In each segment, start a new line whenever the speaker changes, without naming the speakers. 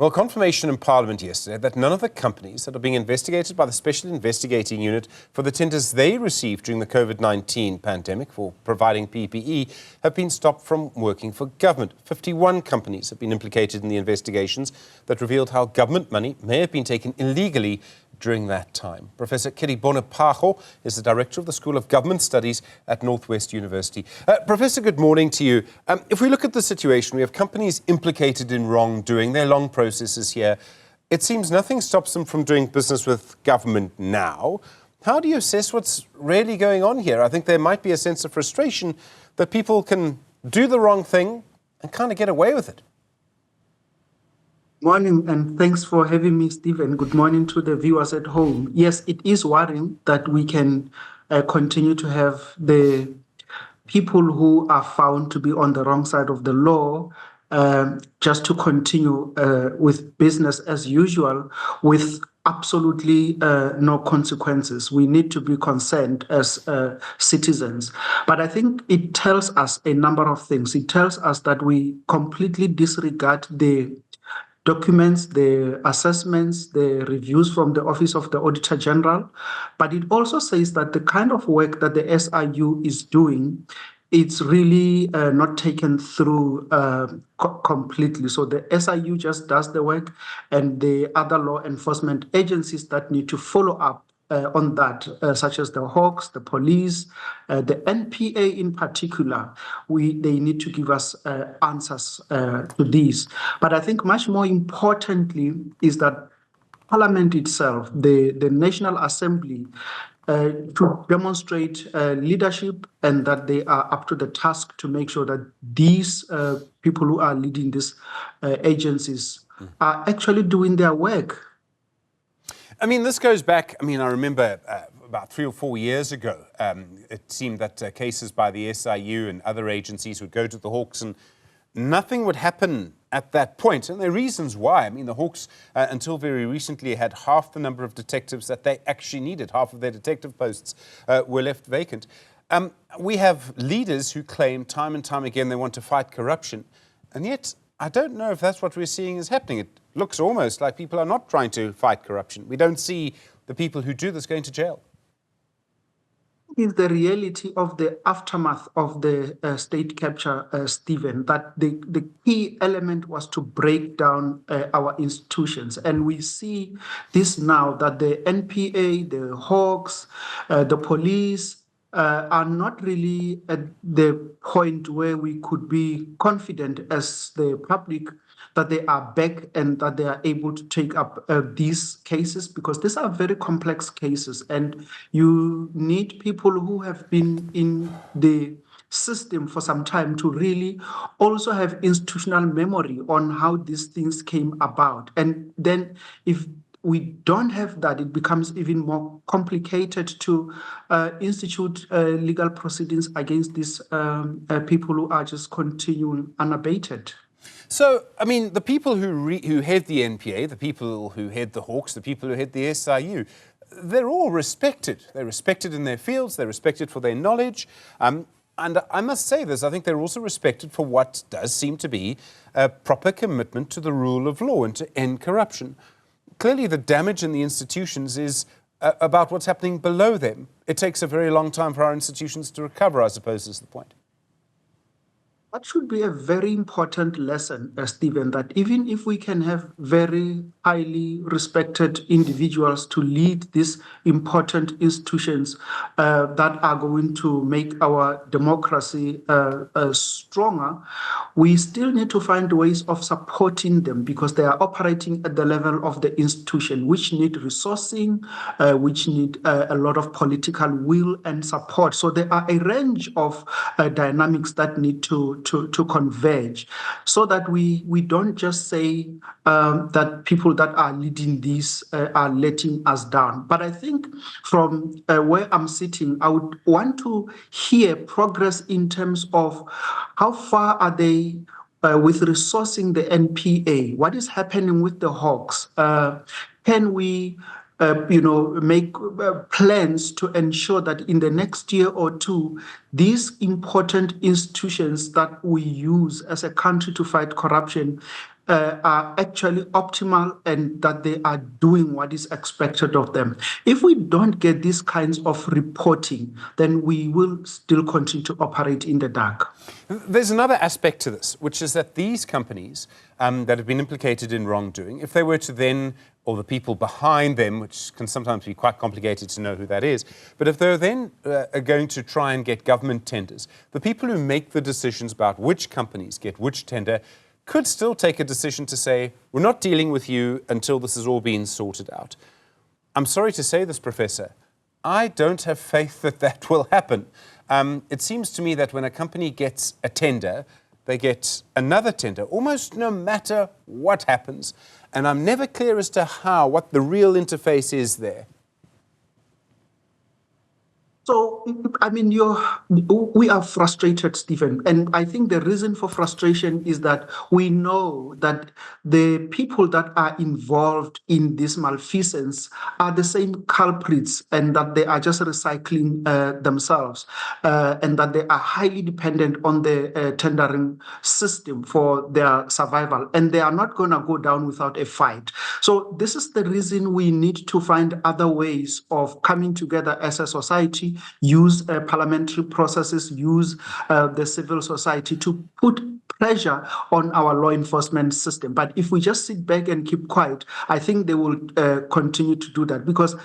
Well, confirmation in Parliament yesterday that none of the companies that are being investigated by the Special Investigating Unit for the tenders they received during the Covid-19 pandemic for providing PPE have been stopped from working for government. 51 companies have been implicated in the investigations that revealed how government money may have been taken illegally during that time. Professor Kedibone Phago is the director of the School of Government Studies at Northwest University. Professor, good morning to you. If we look at the situation, we have companies implicated in wrongdoing. There are long processes here. It seems nothing stops them from doing business with government now. How do you assess what's really going on here? I think there might be a sense of frustration that people can do the wrong thing and kind of get away with it.
Morning, and thanks for having me, Stephen. Good morning to the viewers at home. Yes, it is worrying that we can continue to have the people who are found to be on the wrong side of the law just to continue with business as usual with absolutely no consequences. We need to be concerned as citizens. But I think it tells us a number of things. It tells us that we completely disregard the documents, the assessments, the reviews from the Office of the Auditor General. But it also says that the kind of work that the SIU is doing, it's really not taken through completely. So the SIU just does the work, and the other law enforcement agencies that need to follow up on that, such as the Hawks, the police, the NPA in particular, they need to give us answers to these. But I think much more importantly is that Parliament itself, the National Assembly, to demonstrate leadership and that they are up to the task to make sure that these people who are leading these agencies are actually doing their work.
I mean, this goes back, I remember about 3 or 4 years ago, it seemed that cases by the SIU and other agencies would go to the Hawks and nothing would happen at that point. And there are reasons why. The Hawks, until very recently, had half the number of detectives that they actually needed. Half of their detective posts were left vacant. We have leaders who claim time and time again they want to fight corruption. And yet, I don't know if that's what we're seeing is happening. It looks almost like people are not trying to fight corruption. We don't see the people who do this going to jail.
Is the reality of the aftermath of the state capture, Stephen, that the key element was to break down our institutions. And we see this now, that the NPA, the Hawks, the police, are not really at the point where we could be confident as the public that they are back and that they are able to take up these cases, because these are very complex cases and you need people who have been in the system for some time to really also have institutional memory on how these things came about. And then if we don't have that, it becomes even more complicated to institute legal proceedings against these people who are just continuing unabated.
So, the people who head the NPA, the people who head the Hawks, the people who head the SIU, they're all respected. They're respected in their fields. They're respected for their knowledge. And I must say this, I think they're also respected for what does seem to be a proper commitment to the rule of law and to end corruption. Clearly, the damage in the institutions is about what's happening below them. It takes a very long time for our institutions to recover, I suppose, is the point.
That should be a very important lesson, Stephen, that even if we can have very highly respected individuals to lead these important institutions that are going to make our democracy stronger, we still need to find ways of supporting them because they are operating at the level of the institution, which need resourcing, which need a lot of political will and support. So there are a range of dynamics that need to converge so that we don't just say that people that are leading these are letting us down. But I think from where I'm sitting, I would want to hear progress in terms of how far are they with resourcing the NPA? What is happening with the Hawks? Can we make plans to ensure that in the next year or two, these important institutions that we use as a country to fight corruption are actually optimal and that they are doing what is expected of them. If we don't get these kinds of reporting, then we will still continue to operate in the dark.
There's another aspect to this, which is that these companies that have been implicated in wrongdoing, if they were to then, or the people behind them, which can sometimes be quite complicated to know who that is, but if they're then going to try and get government tenders, the people who make the decisions about which companies get which tender could still take a decision to say, we're not dealing with you until this has all been sorted out. I'm sorry to say this, Professor, I don't have faith that that will happen. It seems to me that when a company gets a tender, they get another tender, almost no matter what happens. And I'm never clear as to what the real interface is there.
So, I mean, we are frustrated, Stephen. And I think the reason for frustration is that we know that the people that are involved in this malfeasance are the same culprits and that they are just recycling themselves and that they are highly dependent on the tendering system for their survival. And they are not going to go down without a fight. So this is the reason we need to find other ways of coming together as a society, use parliamentary processes, use the civil society to put pressure on our law enforcement system. But if we just sit back and keep quiet, I think they will continue to do that, because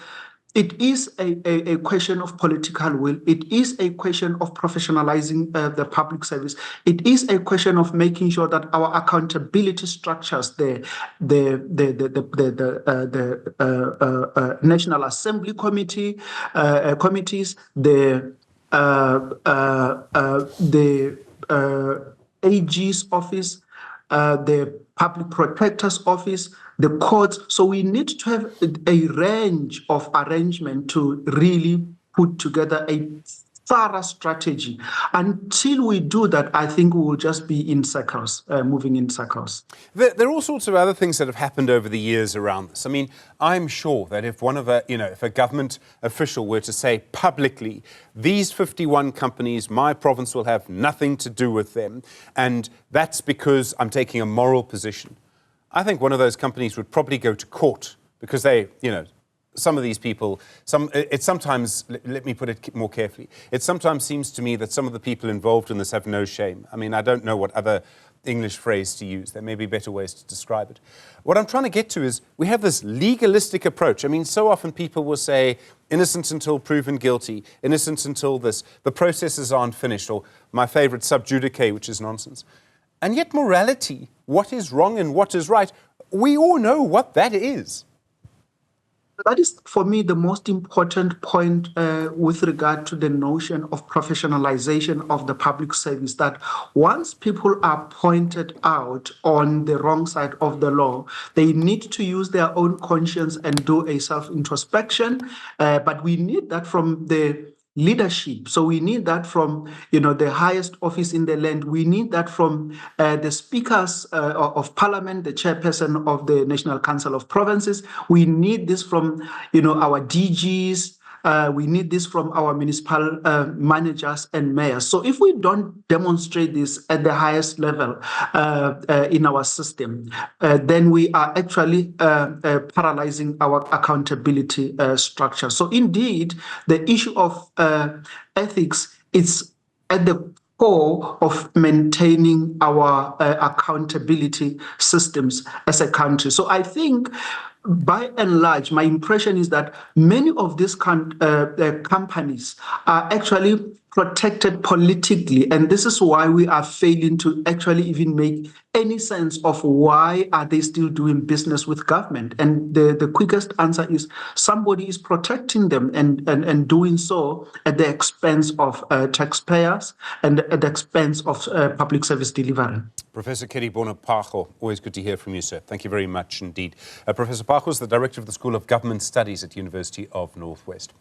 it is a question of political will. It is a question of professionalizing the public service. It is a question of making sure that our accountability structures, the National Assembly Committee committees, the AG's office, the Public Protector's Office, the courts. So we need to have a range of arrangement to really put together a thorough strategy. Until we do that, I think we will just be in circles, moving in circles.
There are all sorts of other things that have happened over the years around this. I mean, I'm sure that if if a government official were to say publicly, these 51 companies, my province will have nothing to do with them, and that's because I'm taking a moral position, I think one of those companies would probably go to court, because they, some of these people, it sometimes, let me put it more carefully, it sometimes seems to me that some of the people involved in this have no shame. I mean, I don't know what other English phrase to use. There may be better ways to describe it. What I'm trying to get to is we have this legalistic approach. I mean, so often people will say, innocent until proven guilty, innocent until this, the processes aren't finished, or my favorite, sub judice, which is nonsense. And yet morality, what is wrong and what is right, we all know what that is.
That is, for me, the most important point with regard to the notion of professionalization of the public service, that once people are pointed out on the wrong side of the law, they need to use their own conscience and do a self-introspection. But we need that from the leadership. So we need that from, the highest office in the land. We need that from the speakers of parliament, the chairperson of the National Council of Provinces. We need this from, our DGs. We need this from our municipal managers and mayors. So if we don't demonstrate this at the highest level in our system, then we are actually paralyzing our accountability structure. So indeed, the issue of ethics is at the core of maintaining our accountability systems as a country. So I think, by and large, my impression is that many of these companies are actually protected politically, and this is why we are failing to actually even make any sense of why are they still doing business with government. And the quickest answer is somebody is protecting them and doing so at the expense of taxpayers and at the expense of public service delivery.
Professor Kedibone Phago, always good to hear from you, sir. Thank you very much indeed. Professor Phago is the Director of the School of Government Studies at University of North West.